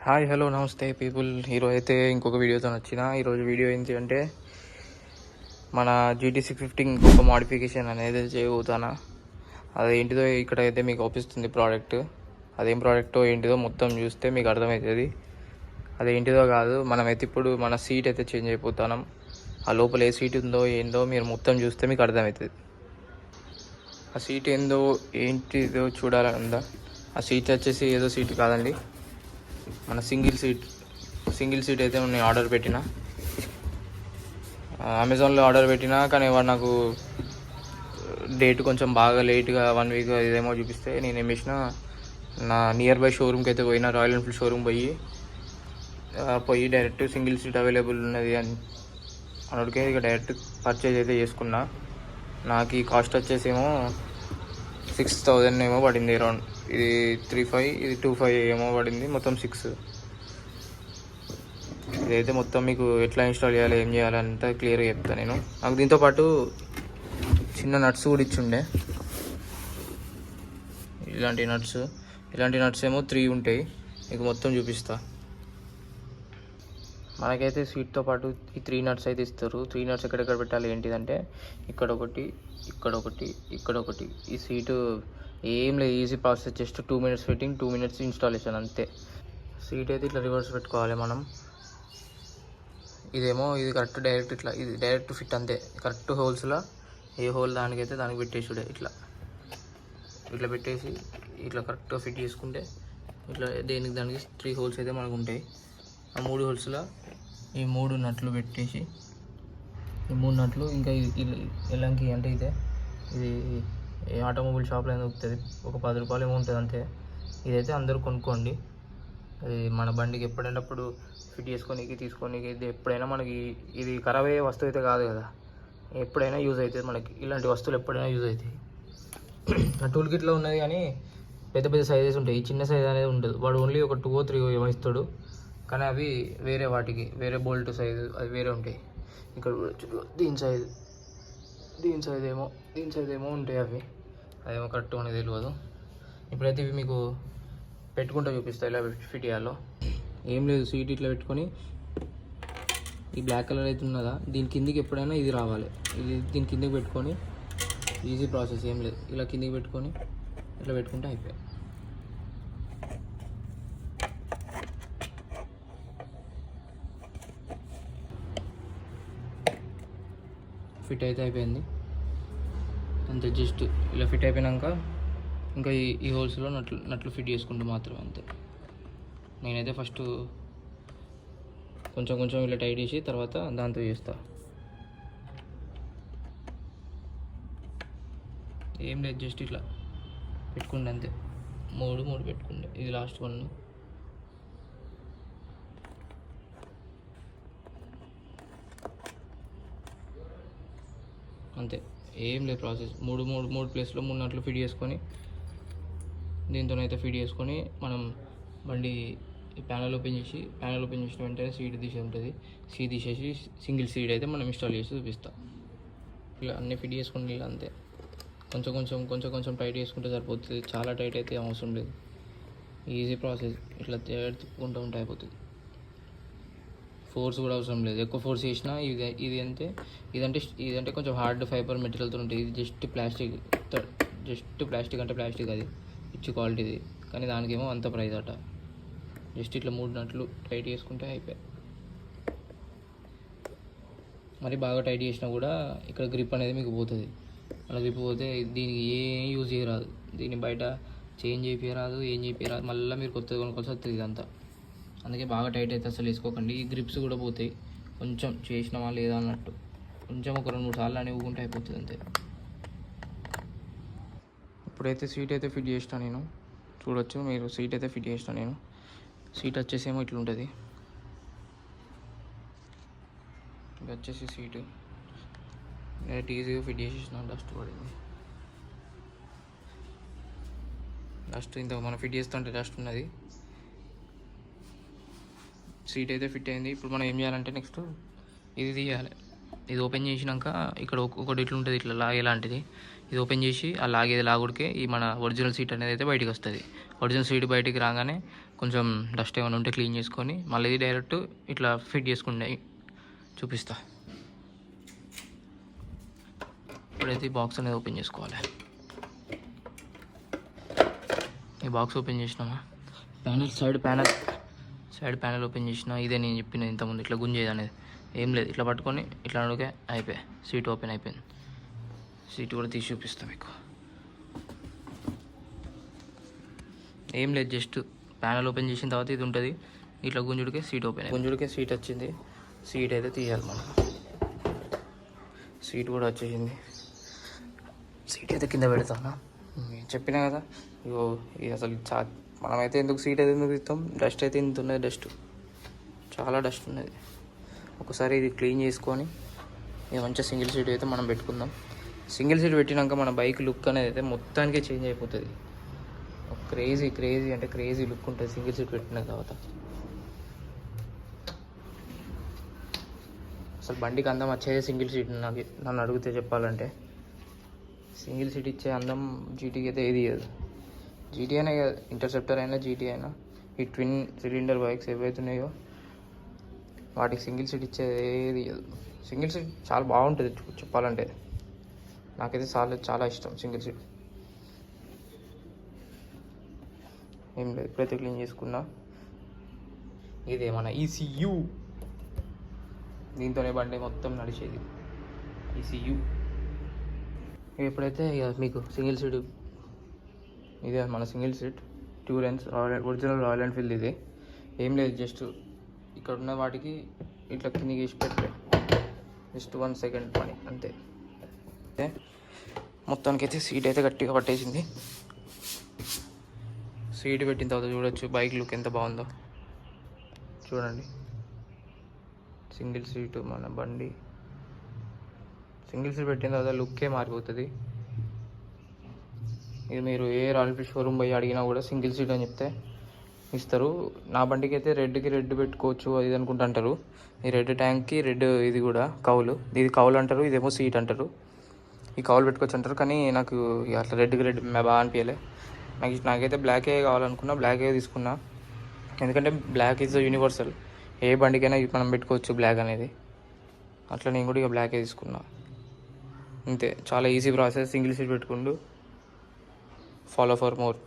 Hi hello నమస్తే people. ఈరోజు అయితే ఇంకొక వీడియోతో వచ్చిన. ఈరోజు వీడియో ఏంటి అంటే మన GT650 ఇంకొక మోడిఫికేషన్ అనేది చేయబోతానా. అదేంటిదో ఇక్కడ అయితే మీకు చూపిస్తుంది ప్రోడక్ట్. అదేం ప్రోడక్టో ఏంటిదో మొత్తం చూస్తే మీకు అర్థమవుతుంది. అదేంటిదో కాదు, మనమైతే ఇప్పుడు మన సీట్ అయితే చేంజ్ అయిపోతున్నాం. ఆ లోపల ఏ సీట్ ఉందో ఏందో మీరు మొత్తం చూస్తే మీకు అర్థమవుతుంది. ఆ సీట్ ఏందో ఏంటిదో చూడాలని ఉందా? ఆ సీట్ వచ్చేసి ఏదో సీట్ కాదండి, మన సింగిల్ సీట్ అయితే నేను ఆర్డర్ పెట్టిన, అమెజాన్లో ఆర్డర్ పెట్టినా. కానీ వాడు నాకు డేట్ కొంచెం బాగా లేట్గా 1 వీక్ ఇదేమో చూపిస్తే నేను ఏం చేసిన, నా నియర్ బై షోరూమ్కి అయితే పోయినా, రాయల్ ఎన్ఫీల్డ్ షోరూమ్ పోయి డైరెక్ట్ సింగిల్ సీట్ అవైలబుల్ ఉన్నది అని అడిగితే ఇక డైరెక్ట్ పర్చేజ్ అయితే చేసుకున్నా. నాకు ఈ కాస్ట్ వచ్చేసేమో 6,000 ఏమో పడింది అరౌండ్. ఇది 3,500, ఇది 2,500 ఏమో పడింది, మొత్తం 6. ఇదైతే మొత్తం మీకు ఎట్లా ఇన్స్టాల్ చేయాలి, ఏం చేయాలి అంతా క్లియర్గా చెప్తాను నేను. నాకు దీంతోపాటు చిన్న నట్స్ కూడా ఇచ్చిండే. ఇలాంటి నట్స్ ఏమో 3 ఉంటాయి. మీకు మొత్తం చూపిస్తా. మనకైతే సీట్తో పాటు ఈ 3 నట్స్ అయితే ఇస్తారు. 3 నట్స్ ఎక్కడెక్కడ పెట్టాలి ఏంటిదంటే ఇక్కడ ఒకటి. ఈ సీటు ఏం లేదు, easy process. Just 2 minutes fitting, 2 minutes installation అంతే. సీట్ అయితే ఇట్లా రివర్స్ పెట్టుకోవాలి మనం. ఇది కరెక్ట్ డైరెక్ట్ ఇట్లా, ఇది డైరెక్ట్ ఫిట్ అంతే. కరెక్ట్ హోల్స్లో ఏ హోల్ దానికైతే దానికి పెట్టేసి ఇట్లా పెట్టేసి ఇట్లా కరెక్ట్గా ఫిట్ చేసుకుంటే ఇట్లా దానికి 3 హోల్స్ అయితే మనకు ఉంటాయి. ఆ 3 హోల్స్లో ఈ 3 నట్లు పెట్టేసి, ఈ 3 నట్లు ఇంకా ఎలాంటి అంటే ఇది ఆటోమొబైల్ షాప్లో దొరుకుతుంది. ఒక 10 రూపాయలు ఏమో ఉంటుంది అంతే. ఇదైతే అందరూ కొనుక్కోండి. అది మన బండికి ఎప్పుడైనప్పుడు ఫిట్ తీసుకోనికి ఇది ఎప్పుడైనా మనకి ఇది ఖరాబ్ అయ్యే వస్తువు అయితే కాదు కదా, ఎప్పుడైనా యూజ్ అవుతుంది మనకి. ఇలాంటి వస్తువులు ఎప్పుడైనా యూజ్ అవుతాయి. ఆ టూల్ కిట్లో ఉన్నది కానీ పెద్ద సైజెస్ ఉంటాయి. ఈ చిన్న సైజ్ అనేది ఉండదు. వాడు ఓన్లీ ఒక 2 or 3 ఏమో ఇస్తాడు, కానీ అవి వేరే బోల్ట్ సైజు అవి వేరే ఉంటాయి. ఇక్కడ దీని సైజ్ ఏమో ఉంటాయి. అదేమో కరెక్ట్ అనేది తెలియదు. ఇప్పుడైతే ఇవి మీకు పెట్టుకుంటూ చూపిస్తాయి ఇలా ఫిట్ చేయాలో. ఏం లేదు, సీట్ ఇట్లా పెట్టుకొని ఈ బ్లాక్ కలర్ అయితే ఉన్నదా, దీని కిందికి ఎప్పుడైనా ఇది రావాలి. దీని కిందికి పెట్టుకొని, ఈజీ ప్రాసెస్, ఏం లేదు. ఇలా కిందికి పెట్టుకొని ఇట్లా పెట్టుకుంటే అయిపోయాయి. ఫిట్ అయితే అయిపోయింది అంతే. జస్ట్ ఇలా ఫిట్ అయిపోయాక ఇంకా ఈ హోల్స్లో నట్లు ఫిట్ చేసుకుంటూ మాత్రమే అంతే. నేనైతే ఫస్ట్ కొంచెం ఇలా టైట్ చేసి తర్వాత దాంతో చేస్తా. ఏం లేదు, జస్ట్ ఇట్లా పెట్టుకుంటే అంతే. 3 పెట్టుకుంటే ఇది లాస్ట్ 1. అంతే, ఏం లేదు ప్రాసెస్. 3 ప్లేస్లో 3 నట్లు ఫిట్ చేసుకొని, దీంతోనైతే ఫిట్ చేసుకొని మనం బండి ప్యానల్ ఓపెన్ చేసిన వెంటనే సీట్ తీసి ఉంటుంది. సీట్ తీసేసి సింగిల్ సీట్ అయితే మనం ఇన్స్టాల్ చేసి చూపిస్తాం. ఇలా అన్నీ ఫిట్ చేసుకుంటే ఇలా అంతే. కొంచెం టైట్ చేసుకుంటే సరిపోతుంది. చాలా టైట్ అయితే అవసరం లేదు. Easy process. ఇట్లా తిప్పుకుంటూ ఉంటే అయిపోతుంది. ఫోర్స్ కూడా అవసరం లేదు. ఎక్కువ ఫోర్స్ చేసినా ఇదంటే కొంచెం హార్డ్ ఫైబర్ మెటీరియల్తో ఉంటుంది. ఇది జస్ట్ ప్లాస్టిక్ అంటే ప్లాస్టిక్, అది పిచ్చి క్వాలిటీది. కానీ దానికేమో అంత ప్రైస్ అట. జస్ట్ ఇట్లా 3 నట్లు టైట్ చేసుకుంటే అయిపోయాయి. మరి బాగా టైట్ చేసినా కూడా ఇక్కడ గ్రిప్ అనేది మీకు పోతుంది. అలా గ్రిప్ పోతే దీనికి ఏం యూజ్ చేయరాదు. దీన్ని బయట చేంజ్ చేయించరాదు, ఏం చేయించరాదు. మళ్ళీ మీరు కొత్తగా కొనుక్కోవాల్సి వస్తుంది ఇదంతా. అందుకే బాగా టైట్ అయితే అసలు వేసుకోకండి. ఈ గ్రిప్స్ కూడా పోతాయి. కొంచెం చేసినామా లేదా అన్నట్టు కొంచెం ఒక 2-3 సార్లు అని ఊకుంటే అయిపోతుంది అంతే. ఇప్పుడైతే సీట్ అయితే ఫిట్ చేసిన నేను. చూడొచ్చు మీరు, సీట్ అయితే ఫిట్ చేసిన నేను. సీట్ వచ్చేసేమో ఇట్లా ఉంటుంది. ఇది వచ్చేసి సీటు డైరెక్ట్ ఈజీగా ఫిట్ చేసేసిన. డస్ట్ పడింది. డస్ట్ ఇంత మనం ఫిట్ చేస్తుంటే డస్ట్ ఉన్నది. సీట్ అయితే ఫిట్ అయింది. ఇప్పుడు మనం ఏం చేయాలంటే నెక్స్ట్ ఇది తీయాలి. ఇది ఓపెన్ చేసినాక ఇక్కడ ఒకటి ఇట్లా ఉంటుంది, ఇట్లా లాగే లాంటిది. ఇది ఓపెన్ చేసి ఆ లాగేది లాగుడికే ఈ మన ఒరిజినల్ సీట్ అనేది అయితే బయటికి వస్తుంది. ఒరిజినల్ సీట్ బయటికి రాగానే కొంచెం డస్ట్ ఏమైనా ఉంటే క్లీన్ చేసుకొని మళ్ళీ ఇది డైరెక్ట్ ఇట్లా ఫిట్ చేసుకుంటే చూపిస్తా. ఇప్పుడైతే ఈ బాక్స్ అనేది ఓపెన్ చేసుకోవాలి. ఈ బాక్స్ ఓపెన్ చేసినామా, సైడ్ ప్యానెల్ ఓపెన్ చేసిన. ఇదే నేను చెప్పిన ఇంతకుముందు ఇట్లా గుంజేది అనేది ఏం లేదు. ఇట్లా పట్టుకొని ఇట్లా అడుగే అయిపోయాయి. సీట్ ఓపెన్ అయిపోయింది. సీట్ కూడా తీసి చూపిస్తాం మీకు. ఏం లేదు, జస్ట్ ప్యానెల్ ఓపెన్ చేసిన తర్వాత ఇది ఉంటుంది. ఇట్లా గుంజుడికే సీట్ ఓపెన్ గుంజుడికే సీట్ వచ్చింది. సీట్ అయితే తీయాలి మనం. సీట్ కూడా వచ్చేసింది. సీట్ అయితే కింద పెడతాను. చెప్పినా కదా ఇగో ఇది అసలు మనమైతే ఎందుకు సీట్ అయితే ఎందుకు తీస్తాం, డస్ట్ అయితే ఇంత ఉన్నది. డస్ట్ చాలా డస్ట్ ఉన్నది. ఒకసారి ఇది క్లీన్ చేసుకొని ఇది మంచిగా సింగిల్ సీట్ అయితే మనం పెట్టుకుందాం. సింగిల్ సీట్ పెట్టినాక మన బైక్ లుక్ అనేది అయితే మొత్తానికే చేంజ్ అయిపోతుంది. క్రేజీ అంటే క్రేజీ లుక్ ఉంటుంది సింగిల్ సీట్ పెట్టిన తర్వాత. అసలు బండికి అందం వచ్చేది సింగిల్ సీట్. నన్ను అడిగితే చెప్పాలంటే సింగిల్ సీట్ ఇచ్చే అందం జీటీకి అయితే ఏది ఇవ్వదు. జీటీ అయినా ఇంటర్సెప్టర్ అయినా జీటీ అయినా ఈ ట్విన్ సిలిండర్ బైక్స్ ఏవైతే ఉన్నాయో వాటికి సింగిల్ సీట్ ఇచ్చేది ఏది ఇవ్వదు. సింగిల్ సీట్ చాలా బాగుంటుంది చెప్పాలంటే. నాకైతే చాలా ఇష్టం సింగిల్ సీట్. ఏం లేదు, ఇప్పుడైతే క్లీన్ చేసుకున్నా. ఇదే మన ECU. దీంతోనే బండి మొత్తం నడిచేది ECU. ఎప్పుడైతే ఇక మీకు సింగిల్ సీట్, ఇదే మన సింగిల్ సీట్ ట్యూరెన్స్ ఒరిజినల్ రాయల్ ఎన్ఫీల్డ్. ఇది ఏం లేదు, జస్ట్ ఇక్కడ ఉన్న వాటికి ఇట్లా కిందికి వేసి పెట్టే జస్ట్ 1 సెకండ్ పని అంతే. మొత్తానికైతే సీట్ అయితే గట్టిగా పట్టేసింది. సీట్ పెట్టిన తర్వాత చూడొచ్చు బైక్ లుక్ ఎంత బాగుందో చూడండి. సింగిల్ సీటు మన బండి సింగిల్ సీట్ పెట్టిన తర్వాత లుక్కే మారిపోతుంది. ఇది మీరు ఏ రాయల్ ఎన్ఫీల్డ్ షోరూమ్ పోయి అడిగినా కూడా సింగిల్ సీట్ అని చెప్తే ఇస్తారు. నా బండికి అయితే రెడ్కి రెడ్ పెట్టుకోవచ్చు అది అనుకుంటుంటారు. ఈ రెడ్ ట్యాంక్కి రెడ్ ఇది కూడా కౌలు, ఇది కౌలు అంటారు, ఇదేమో సీట్ అంటారు. ఈ కౌలు పెట్టుకోవచ్చు అంటారు. కానీ నాకు అట్లా రెడ్కి రెడ్ బాగా అనిపించలే. నాకైతే బ్లాకే కావాలనుకున్నా, బ్లాకే తీసుకున్నా. ఎందుకంటే బ్లాక్ ఈజ్ యూనివర్సల్. ఏ బండికైనా మనం పెట్టుకోవచ్చు బ్లాక్ అనేది. అట్లా నేను కూడా ఇక బ్లాకే తీసుకున్నా. అంతే, చాలా ఈజీ ప్రాసెస్. సింగిల్ సీట్ పెట్టుకుంటూ. Follow for more.